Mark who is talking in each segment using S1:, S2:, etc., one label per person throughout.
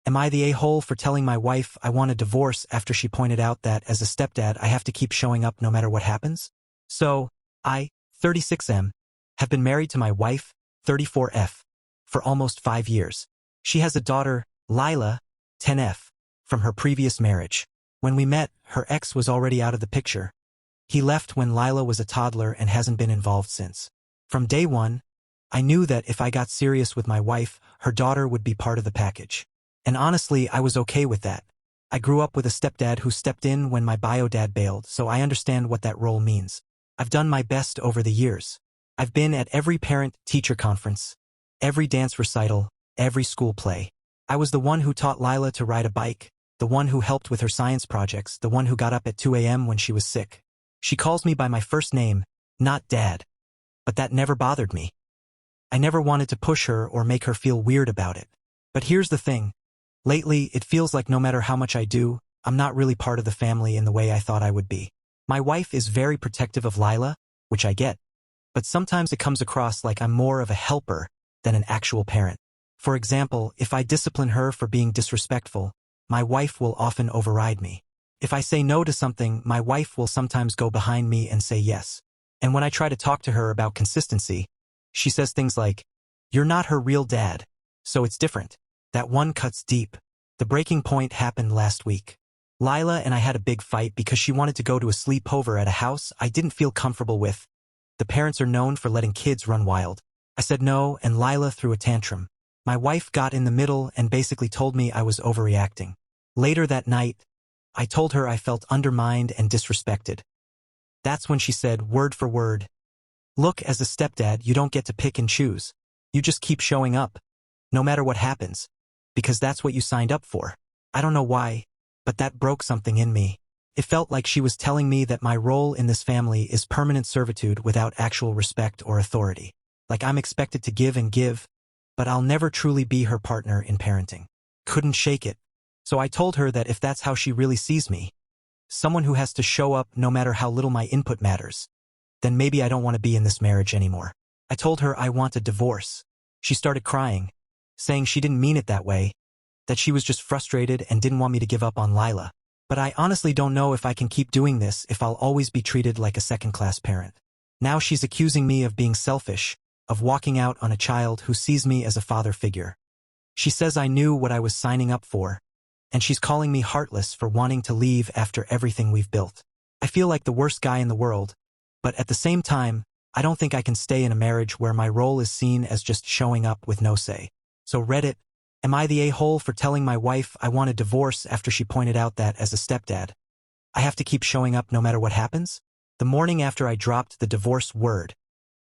S1: Am I the a-hole for telling my wife I want a divorce after she pointed out that as a stepdad I have to keep showing up no matter what happens? So, I, 36M, have been married to my wife, 34F, for almost 5 years. She has a daughter, Lila, 10F, from her previous marriage. When we met, her ex was already out of the picture. He left when Lila was a toddler and hasn't been involved since. From day one, I knew that if I got serious with my wife, her daughter would be part of the package. And honestly, I was okay with that. I grew up with a stepdad who stepped in when my bio dad bailed, so I understand what that role means. I've done my best over the years. I've been at every parent-teacher conference, every dance recital, every school play. I was the one who taught Lila to ride a bike, the one who helped with her science projects, the one who got up at 2 a.m. when she was sick. She calls me by my first name, not Dad. But that never bothered me. I never wanted to push her or make her feel weird about it. But here's the thing. Lately, it feels like no matter how much I do, I'm not really part of the family in the way I thought I would be. My wife is very protective of Lila, which I get. But sometimes it comes across like I'm more of a helper than an actual parent. For example, if I discipline her for being disrespectful, my wife will often override me. If I say no to something, my wife will sometimes go behind me and say yes. And when I try to talk to her about consistency, she says things like, "You're not her real dad, so it's different." That one cuts deep. The breaking point happened last week. Lila and I had a big fight because she wanted to go to a sleepover at a house I didn't feel comfortable with. The parents are known for letting kids run wild. I said no, and Lila threw a tantrum. My wife got in the middle and basically told me I was overreacting. Later that night, I told her I felt undermined and disrespected. That's when she said, word for word, "Look, as a stepdad, you don't get to pick and choose. You just keep showing up, no matter what happens, because that's what you signed up for." I don't know why, but that broke something in me. It felt like she was telling me that my role in this family is permanent servitude without actual respect or authority. Like I'm expected to give and give, but I'll never truly be her partner in parenting. Couldn't shake it. So I told her that if that's how she really sees me, someone who has to show up no matter how little my input matters, then maybe I don't want to be in this marriage anymore. I told her I want a divorce. She started crying, saying she didn't mean it that way, that she was just frustrated and didn't want me to give up on Lila. But I honestly don't know if I can keep doing this if I'll always be treated like a second-class parent. Now she's accusing me of being selfish, of walking out on a child who sees me as a father figure. She says I knew what I was signing up for, and she's calling me heartless for wanting to leave after everything we've built. I feel like the worst guy in the world, but at the same time, I don't think I can stay in a marriage where my role is seen as just showing up with no say. So Reddit, am I the a-hole for telling my wife I want a divorce after she pointed out that as a stepdad, I have to keep showing up no matter what happens? The morning after I dropped the divorce word,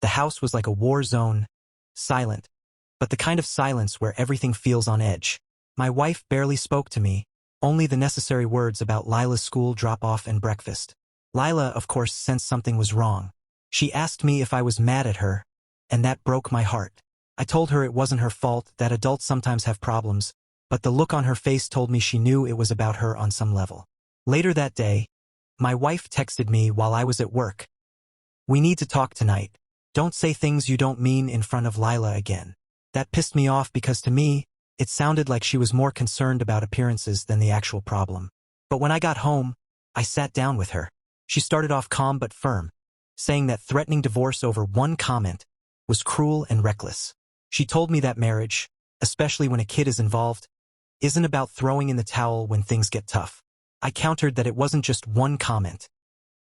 S1: the house was like a war zone, silent, but the kind of silence where everything feels on edge. My wife barely spoke to me, only the necessary words about Lila's school drop-off and breakfast. Lila, of course, sensed something was wrong. She asked me if I was mad at her, and that broke my heart. I told her it wasn't her fault, that adults sometimes have problems, but the look on her face told me she knew it was about her on some level. Later that day, my wife texted me while I was at work. "We need to talk tonight. Don't say things you don't mean in front of Lila again." That pissed me off because to me, it sounded like she was more concerned about appearances than the actual problem. But when I got home, I sat down with her. She started off calm but firm, saying that threatening divorce over one comment was cruel and reckless. She told me that marriage, especially when a kid is involved, isn't about throwing in the towel when things get tough. I countered that it wasn't just one comment.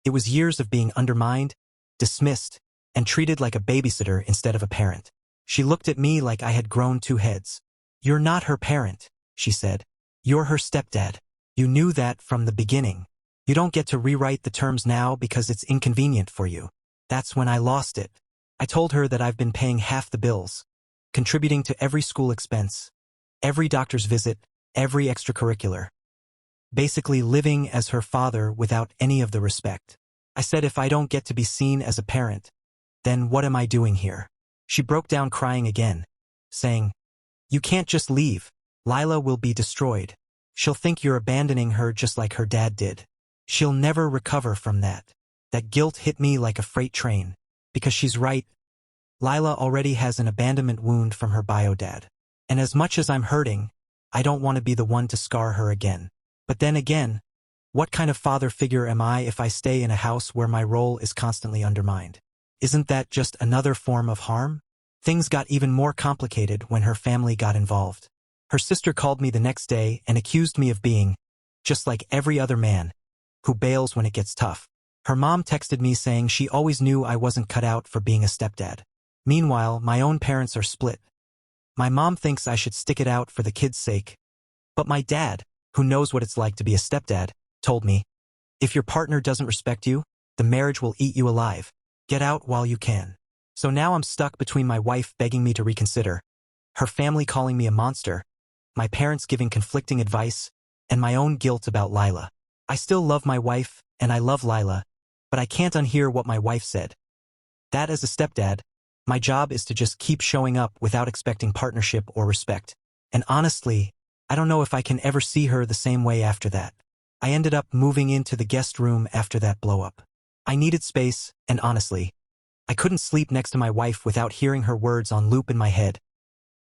S1: It was years of being undermined, dismissed, and treated like a babysitter instead of a parent. She looked at me like I had grown two heads. "You're not her parent," she said. "You're her stepdad. You knew that from the beginning. You don't get to rewrite the terms now because it's inconvenient for you." That's when I lost it. I told her that I've been paying half the bills, contributing to every school expense, every doctor's visit, every extracurricular. Basically living as her father without any of the respect. I said if I don't get to be seen as a parent, then what am I doing here? She broke down crying again, saying, "You can't just leave. Lila will be destroyed. She'll think you're abandoning her just like her dad did. She'll never recover from that." That guilt hit me like a freight train, because she's right. Lila already has an abandonment wound from her bio dad. And as much as I'm hurting, I don't want to be the one to scar her again. But then again, what kind of father figure am I if I stay in a house where my role is constantly undermined? Isn't that just another form of harm? Things got even more complicated when her family got involved. Her sister called me the next day and accused me of being, just like every other man, who bails when it gets tough. Her mom texted me saying she always knew I wasn't cut out for being a stepdad. Meanwhile, my own parents are split. My mom thinks I should stick it out for the kids' sake. But my dad, who knows what it's like to be a stepdad, told me, if your partner doesn't respect you, the marriage will eat you alive. Get out while you can. So now I'm stuck between my wife begging me to reconsider, her family calling me a monster, my parents giving conflicting advice, and my own guilt about Lila. I still love my wife, and I love Lila, but I can't unhear what my wife said. That as a stepdad, my job is to just keep showing up without expecting partnership or respect. And honestly, I don't know if I can ever see her the same way after that. I ended up moving into the guest room after that blow-up. I needed space, and honestly, I couldn't sleep next to my wife without hearing her words on loop in my head.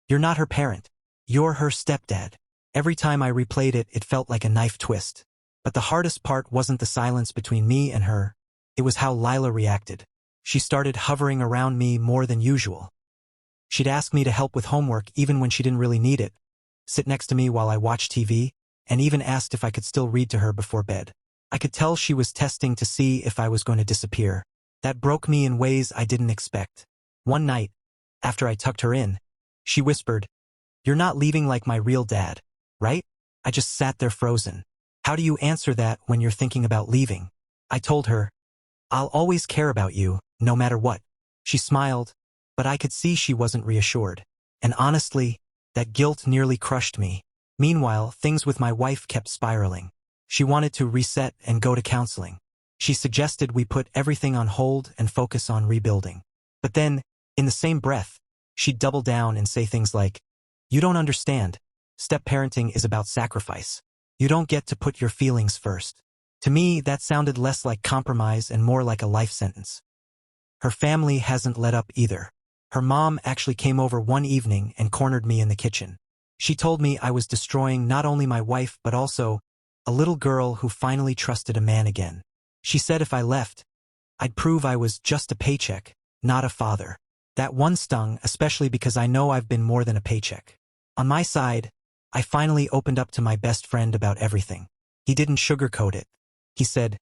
S1: You're not her parent. You're her stepdad. Every time I replayed it, it felt like a knife twist. But the hardest part wasn't the silence between me and her. It was how Lila reacted. She started hovering around me more than usual. She'd ask me to help with homework even when she didn't really need it, sit next to me while I watched TV, and even asked if I could still read to her before bed. I could tell she was testing to see if I was going to disappear. That broke me in ways I didn't expect. One night, after I tucked her in, she whispered, "You're not leaving like my real dad, right?" I just sat there frozen. How do you answer that when you're thinking about leaving? I told her, "I'll always care about you, no matter what." She smiled, but I could see she wasn't reassured. And honestly, that guilt nearly crushed me. Meanwhile, things with my wife kept spiraling. She wanted to reset and go to counseling. She suggested we put everything on hold and focus on rebuilding. But then, in the same breath, she'd double down and say things like, "You don't understand. Step-parenting is about sacrifice. You don't get to put your feelings first." To me, that sounded less like compromise and more like a life sentence. Her family hasn't let up either. Her mom actually came over one evening and cornered me in the kitchen. She told me I was destroying not only my wife but also a little girl who finally trusted a man again. She said if I left, I'd prove I was just a paycheck, not a father. That one stung, especially because I know I've been more than a paycheck. On my side, I finally opened up to my best friend about everything. He didn't sugarcoat it. He said,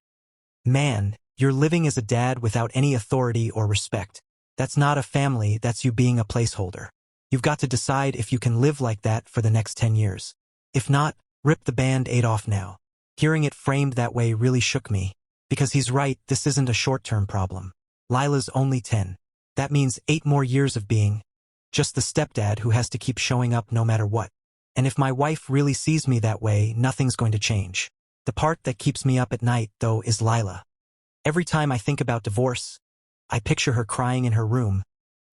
S1: "Man, you're living as a dad without any authority or respect. That's not a family, that's you being a placeholder. You've got to decide if you can live like that for the next 10 years. If not, rip the Band-Aid off now." Hearing it framed that way really shook me. Because he's right, this isn't a short-term problem. Lila's only 10. That means 8 more years of being just the stepdad who has to keep showing up no matter what. And if my wife really sees me that way, nothing's going to change. The part that keeps me up at night, though, is Lila. Every time I think about divorce, I picture her crying in her room,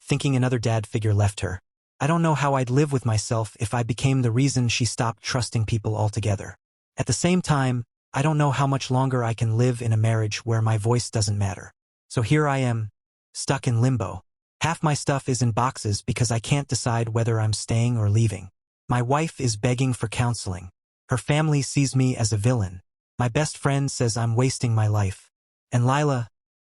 S1: thinking another dad figure left her. I don't know how I'd live with myself if I became the reason she stopped trusting people altogether. At the same time, I don't know how much longer I can live in a marriage where my voice doesn't matter. So here I am, stuck in limbo. Half my stuff is in boxes because I can't decide whether I'm staying or leaving. My wife is begging for counseling. Her family sees me as a villain. My best friend says I'm wasting my life. And Lila,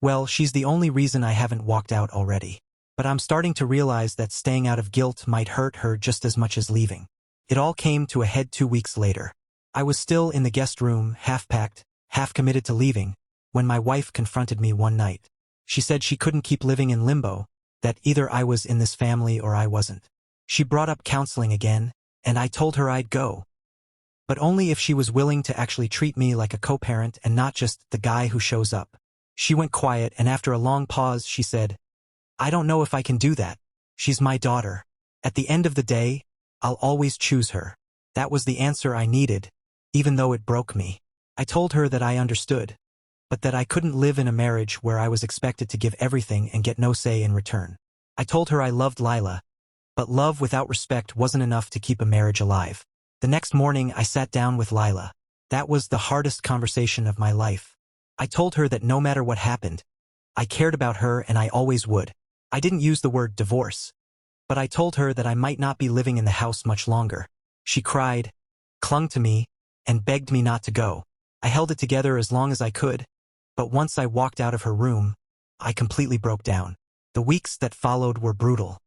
S1: well, she's the only reason I haven't walked out already. But I'm starting to realize that staying out of guilt might hurt her just as much as leaving. It all came to a head 2 weeks later. I was still in the guest room, half-packed, half-committed to leaving, when my wife confronted me one night. She said she couldn't keep living in limbo, that either I was in this family or I wasn't. She brought up counseling again, and I told her I'd go. But only if she was willing to actually treat me like a co-parent and not just the guy who shows up. She went quiet, and after a long pause, she said, "I don't know if I can do that. She's my daughter. At the end of the day, I'll always choose her." That was the answer I needed, even though it broke me. I told her that I understood, but that I couldn't live in a marriage where I was expected to give everything and get no say in return. I told her I loved Lila, but love without respect wasn't enough to keep a marriage alive. The next morning, I sat down with Lila. That was the hardest conversation of my life. I told her that no matter what happened, I cared about her and I always would. I didn't use the word divorce, but I told her that I might not be living in the house much longer. She cried, clung to me, and begged me not to go. I held it together as long as I could, but once I walked out of her room, I completely broke down. The weeks that followed were brutal.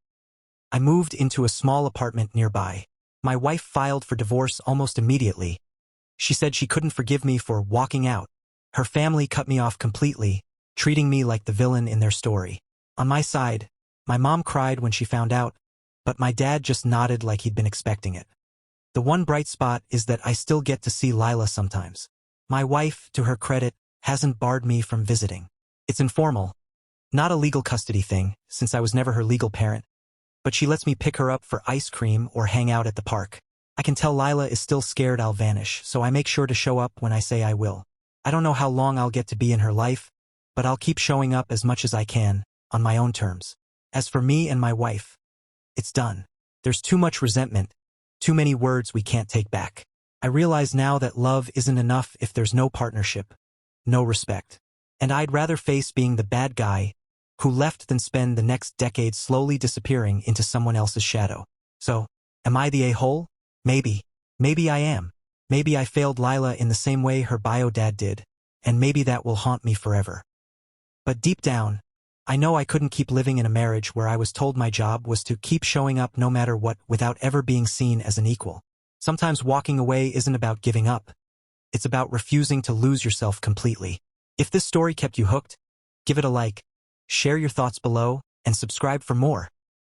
S1: I moved into a small apartment nearby. My wife filed for divorce almost immediately. She said she couldn't forgive me for walking out. Her family cut me off completely, treating me like the villain in their story. On my side, my mom cried when she found out, but my dad just nodded like he'd been expecting it. The one bright spot is that I still get to see Lila sometimes. My wife, to her credit, hasn't barred me from visiting. It's informal, not a legal custody thing, since I was never her legal parent, but she lets me pick her up for ice cream or hang out at the park. I can tell Lila is still scared I'll vanish, so I make sure to show up when I say I will. I don't know how long I'll get to be in her life, but I'll keep showing up as much as I can, on my own terms. As for me and my wife, it's done. There's too much resentment, too many words we can't take back. I realize now that love isn't enough if there's no partnership, no respect. And I'd rather face being the bad guy who left than spend the next decade slowly disappearing into someone else's shadow. So, am I the a-hole? Maybe. Maybe I am. Maybe I failed Lila in the same way her bio dad did, and maybe that will haunt me forever. But deep down, I know I couldn't keep living in a marriage where I was told my job was to keep showing up no matter what without ever being seen as an equal. Sometimes walking away isn't about giving up. It's about refusing to lose yourself completely. If this story kept you hooked, give it a like, share your thoughts below, and subscribe for more.